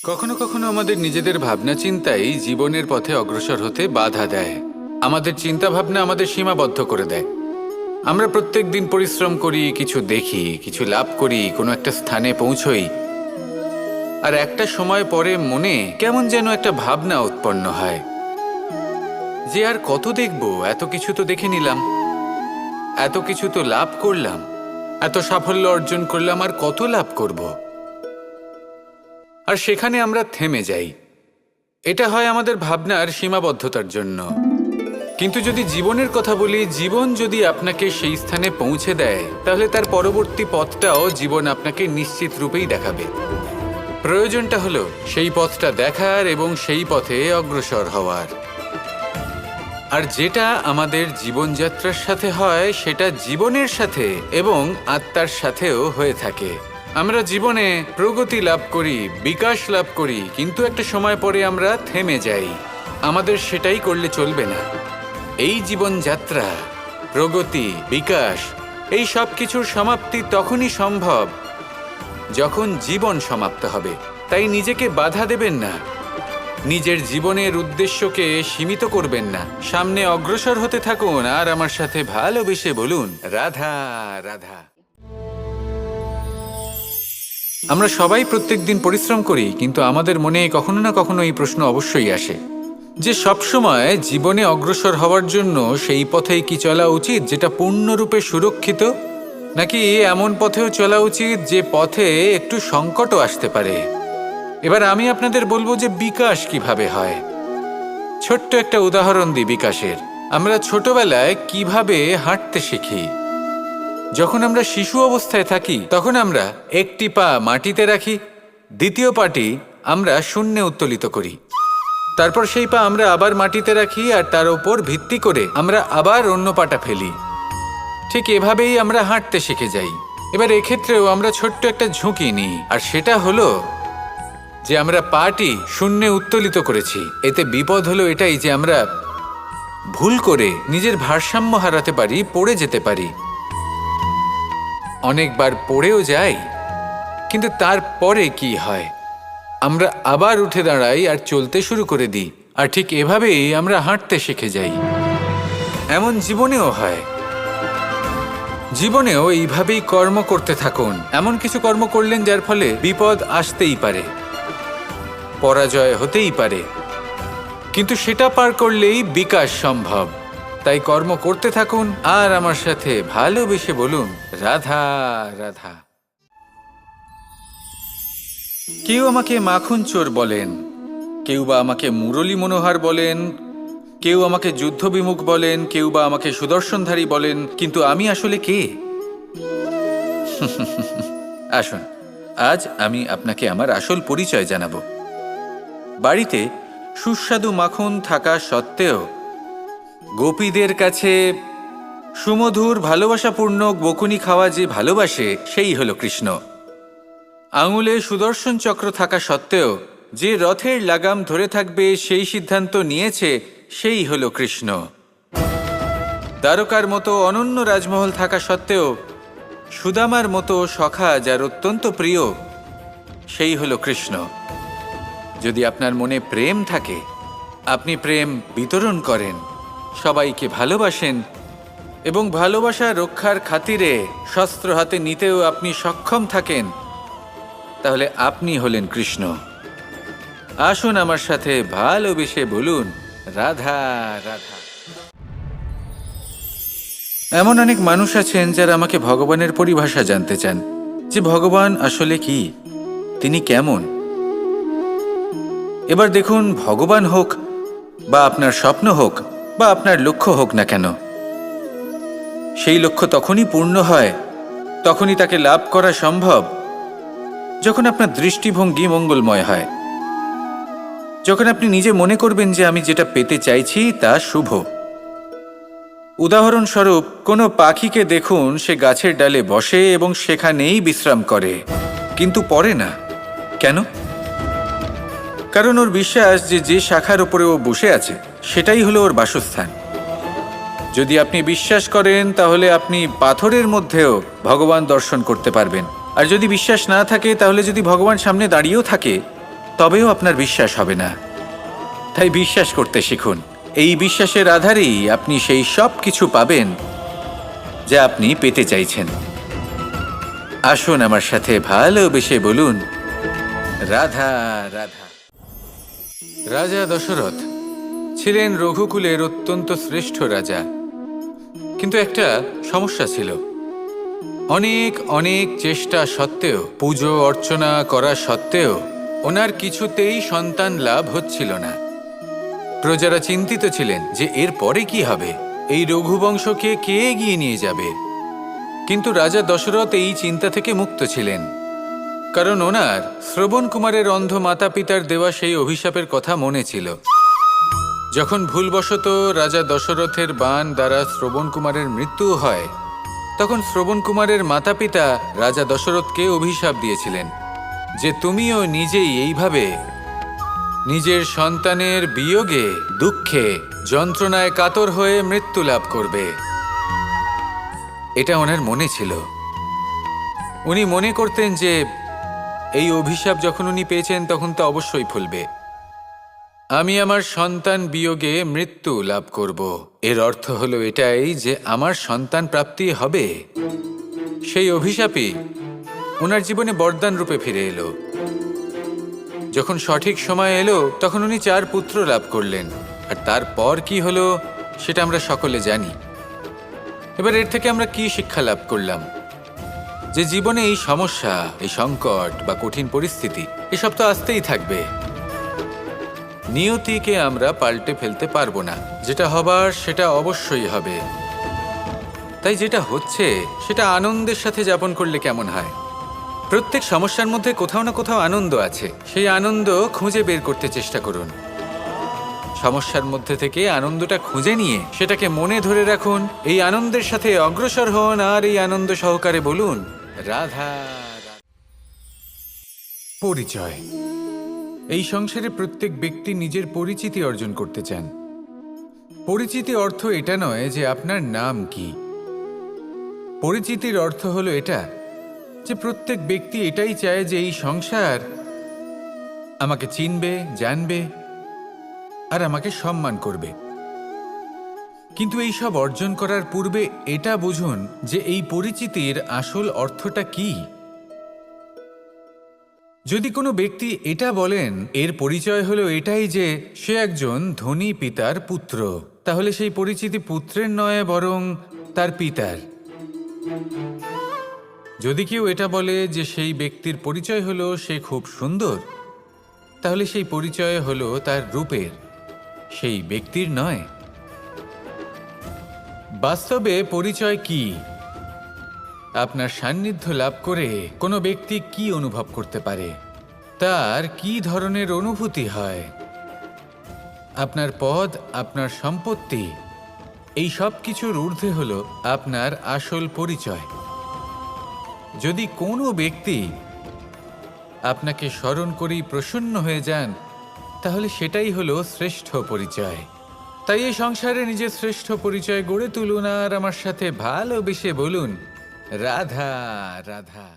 কখনো কখনো আমাদের নিজেদের ভাবনা চিন্তাই জীবনের পথে অগ্রসর হতে বাধা দেয়। আমাদের চিন্তা ভাবনা আমাদের সীমাবদ্ধ করে দেয়। আমরা প্রত্যেক দিন পরিশ্রম করি, কিছু দেখি, কিছু লাভ করি, কোনো একটা স্থানে পৌঁছই, আর একটা সময় পরে মনে কেমন যেন একটা ভাবনা উৎপন্ন হয় যে আর কত দেখব, এত কিছু তো দেখে নিলাম, এত কিছু তো লাভ করলাম, এত সাফল্য অর্জন করলাম, আর কত লাভ করব। আর সেখানে আমরা থেমে যাই। এটা হয় আমাদের ভাবনার সীমাবদ্ধতার জন্য। কিন্তু যদি জীবনের কথা বলি, জীবন যদি আপনাকে সেই স্থানে পৌঁছে দেয়, তাহলে তার পরবর্তী পথটাও জীবন আপনাকে নিশ্চিত রূপেই দেখাবে। প্রয়োজনটা হলো সেই পথটা দেখার এবং সেই পথে অগ্রসর হওয়ার। আর যেটা আমাদের জীবনযাত্রার সাথে হয়, সেটা জীবনের সাথে এবং আত্মার সাথেও হয়ে থাকে। আমরা জীবনে প্রগতি লাভ করি, বিকাশ লাভ করি, কিন্তু একটা সময় পরে আমরা থেমে যাই। আমাদের সেটাই করলে চলবে না। এই জীবনযাত্রা, প্রগতি, বিকাশ, এই সব কিছুর সমাপ্তি তখনই সম্ভব যখন জীবন সমাপ্ত হবে। তাই নিজেকে বাধা দেবেন না, নিজের জীবনের উদ্দেশ্যকে সীমিত করবেন না। সামনে অগ্রসর হতে থাকুন আর আমার সাথে ভালোবেসে বলুন, রাধা রাধা। আমরা সবাই প্রত্যেকদিন পরিশ্রম করি, কিন্তু আমাদের মনে কখনো না কখনো এই প্রশ্ন অবশ্যই আসে যে সবসময় জীবনে অগ্রসর হওয়ার জন্য সেই পথেই কি চলা উচিত যেটা পূর্ণরূপে সুরক্ষিত, নাকি এমন পথেও চলা উচিত যে পথে একটু সংকটও আসতে পারে। এবার আমি আপনাদের বলবো যে বিকাশ কিভাবে হয়। ছোট্ট একটা উদাহরণ দিই বিকাশের। আমরা ছোটবেলায় কিভাবে হাঁটতে শিখি। যখন আমরা শিশু অবস্থায় থাকি, তখন আমরা একটি পা মাটিতে রাখি, দ্বিতীয় পাটি আমরা শূন্যে উত্তোলিত করি। তারপর সেই পা আমরা আবার মাটিতে রাখি, আর তার উপর ভিত্তি করে আমরা আবার অন্য পাটা ফেলি। ঠিক এভাবেই আমরা হাঁটতে শিখে যাই। এবার এক্ষেত্রেও আমরা ছোট্ট একটা ঝুঁকি নিই, আর সেটা হলো যে আমরা পাটি শূন্যে উত্তোলিত করেছি। এতে বিপদ হলো এটাই যে আমরা ভুল করে নিজের ভারসাম্য হারাতে পারি, পড়ে যেতে পারি। অনেকবার পড়েও যাই, কিন্তু তারপরে কি হয়, আমরা আবার উঠে দাঁড়াই আর চলতে শুরু করে দিই। আর ঠিক এভাবেই আমরা হাঁটতে শিখে যাই। এমন জীবনেও হয়। জীবনেও এইভাবেই কর্ম করতে থাকুন। এমন কিছু কর্ম করলেন যার ফলে বিপদ আসতেই পারে, পরাজয় হতেই পারে, কিন্তু সেটা পার করলেই বিকাশ সম্ভব। তাই কর্ম করতে থাকুন আর আমার সাথে ভালোবেসে বলুন, রাধা রাধা। কেউ আমাকে মাখন চোর বলেন, কেউ বা আমাকে মুরলী মনোহর বলেন, কেউ আমাকে যুদ্ধবিমুখ বলেন, কেউ বা আমাকে সুদর্শনধারী বলেন, কিন্তু আমি আসলে কে? আসুন, আজ আমি আপনাকে আমার আসল পরিচয় জানাবো। বাড়িতে সুস্বাদু মাখন থাকা সত্ত্বেও গোপীদের কাছে সুমধুর ভালোবাসাপূর্ণ বকুনি খাওয়া যে ভালোবাসে, সেই হলো কৃষ্ণ। আঙুলে সুদর্শন চক্র থাকা সত্ত্বেও যে রথের লাগাম ধরে থাকবে সেই সিদ্ধান্ত নিয়েছে, সেই হলো কৃষ্ণ। দ্বারকার মতো অনন্য রাজমহল থাকা সত্ত্বেও সুদামার মতো সখা যার অত্যন্ত প্রিয়, সেই হলো কৃষ্ণ। যদি আপনার মনে প্রেম থাকে, আপনি প্রেম বিতরণ করেন, সবাইকে ভালোবাসেন এবং ভালোবাসা রক্ষার খাতিরে শস্ত্র হাতে নিতেও আপনি সক্ষম থাকেন, তাহলে আপনি হলেন কৃষ্ণ। আসুন আমার সাথে ভালোবেসে বলুন, রাধা রাধা। এমন অনেক মানুষ আছেন যারা আমাকে ভগবানের পরিভাষা জানতে চান, যে ভগবান আসলে কি, তিনি কেমন। এবার দেখুন, ভগবান হোক বা আপনার স্বপ্ন হোক বা আপনার লক্ষ্য হোক না কেন, সেই লক্ষ্য তখনই পূর্ণ হয়, তখনই তাকে লাভ করা সম্ভব যখন আপনার দৃষ্টিভঙ্গি মঙ্গলময় হয়, যখন আপনি নিজে মনে করবেন যে আমি যেটা পেতে চাইছি তা শুভ। উদাহরণস্বরূপ, কোনো পাখিকে দেখুন, সে গাছের ডালে বসে এবং সেখানেই বিশ্রাম করে, কিন্তু পড়ে না। কেন? কারণ ওর বিশ্বাস যে যে শাখার উপরে ও বসে আছে সেটাই হলো ওর বাসস্থান। যদি আপনি বিশ্বাস করেন, তাহলে আপনি পাথরের মধ্যেও ভগবান দর্শন করতে পারবেন। আর যদি বিশ্বাস না থাকে, তাহলে যদি ভগবান সামনে দাঁড়িয়েও থাকে, তবেও আপনার বিশ্বাস হবে না। তাই বিশ্বাস করতে শিখুন। এই বিশ্বাসের আধারেই আপনি সেই সব কিছু পাবেন যা আপনি পেতে চাইছেন। আসুন আমার সাথে ভালোবেসে বলুন, রাধা রাধা। রাজা দশরথ ছিলেন রঘুকুলের অত্যন্ত শ্রেষ্ঠ রাজা, কিন্তু একটা সমস্যা ছিল। অনেক অনেক চেষ্টা সত্ত্বেও, পুজো অর্চনা করা সত্ত্বেও ওনার কিছুতেই সন্তান লাভ হচ্ছিল না। প্রজারা চিন্তিত ছিলেন যে এর পরে কি হবে, এই রঘুবংশকে কে এগিয়ে নিয়ে যাবে। কিন্তু রাজা দশরথ এই চিন্তা থেকে মুক্ত ছিলেন, কারণ ওনার শ্রবণ কুমারের অন্ধ মাতা পিতার দেওয়া সেই অভিশাপের কথা মনে ছিল। যখন ভুলবশত রাজা দশরথের বাণ দ্বারা শ্রবণ কুমারের মৃত্যু হয়, তখন শ্রবণ কুমারের মাতা পিতা রাজা দশরথকে অভিশাপ দিয়েছিলেন যে তুমিও নিজেই এইভাবে নিজের সন্তানের বিয়োগে, দুঃখে, যন্ত্রণায় কাতর হয়ে মৃত্যু লাভ করবে। এটা ওনার মনে ছিল। উনি মনে করতেন যে এই অভিশাপ যখন উনি পেয়েছেন তখন তো অবশ্যই ফলবে। আমি আমার সন্তান বিয়োগে মৃত্যু লাভ করব, এর অর্থ হলো এটাই যে আমার সন্তান প্রাপ্তি হবে। সেই অভিশাপই ওনার জীবনে বরদান রূপে ফিরে এলো। যখন সঠিক সময় এলো তখন উনি 4 পুত্র লাভ করলেন, আর তারপর কি হলো সেটা আমরা সকলে জানি। এবার এর থেকে আমরা কি শিক্ষা লাভ করলাম? যে জীবনে এই সমস্যা, এই সংকট বা কঠিন পরিস্থিতি এসব তো আসতেই থাকবে। নিয়তিকে আমরা পাল্টে ফেলতে পারবো না, যেটা হবার সেটা অবশ্যই হবে। তাই যেটা হচ্ছে সেটা আনন্দের সাথে যাপন করলে কেমন হয়? প্রত্যেক সমস্যার মধ্যে কোথাও না কোথাও আনন্দ আছে, সেই আনন্দ খুঁজে বের করতে চেষ্টা করুন। সমস্যার মধ্যে থেকে আনন্দটা খুঁজে নিয়ে সেটাকে মনে ধরে রাখুন, এই আনন্দের সাথে অগ্রসর হন, আর এই আনন্দ সহকারে বলুন, রাধা রাধা। পরিচয়। এই সংসারে প্রত্যেক ব্যক্তি নিজের পরিচিতি অর্জন করতে চান। পরিচিতি অর্থ এটা নয় যে আপনার নাম কি। পরিচিতির অর্থ হলো এটা যে প্রত্যেক ব্যক্তি এটাই চায় যে এই সংসার আমাকে চিনবে, জানবে আর আমাকে সম্মান করবে। কিন্তু এই সব অর্জন করার পূর্বে এটা বুঝুন যে এই পরিচিতির আসল অর্থটা কি। যদি কোনো ব্যক্তি এটা বলেন এর পরিচয় হলো এটাই যে সে একজন ধনী পিতার পুত্র, তাহলে সেই পরিচিতি পুত্রের নয় বরং তার পিতার। যদি কেউ এটা বলে যে সেই ব্যক্তির পরিচয় হলো সে খুব সুন্দর, তাহলে সেই পরিচয় হলো তার রূপের, সেই ব্যক্তির নয়। বাস্তবে পরিচয় কি? আপনার সান্নিধ্য লাভ করে কোনো ব্যক্তি কি অনুভব করতে পারে, তার কি ধরনের অনুভূতি হয়, আপনার পদ, আপনার সম্পত্তি, এই সব কিছুর ঊর্ধ্বে হলো আপনার আসল পরিচয়। যদি কোনো ব্যক্তি আপনাকে স্মরণ করেই প্রসন্ন হয়ে যান, তাহলে সেটাই হলো শ্রেষ্ঠ পরিচয়। তাই এই সংসারে নিজের শ্রেষ্ঠ পরিচয় গড়ে তুলুন আর আমার সাথে ভালোবেসে বলুন, রাধা রাধা।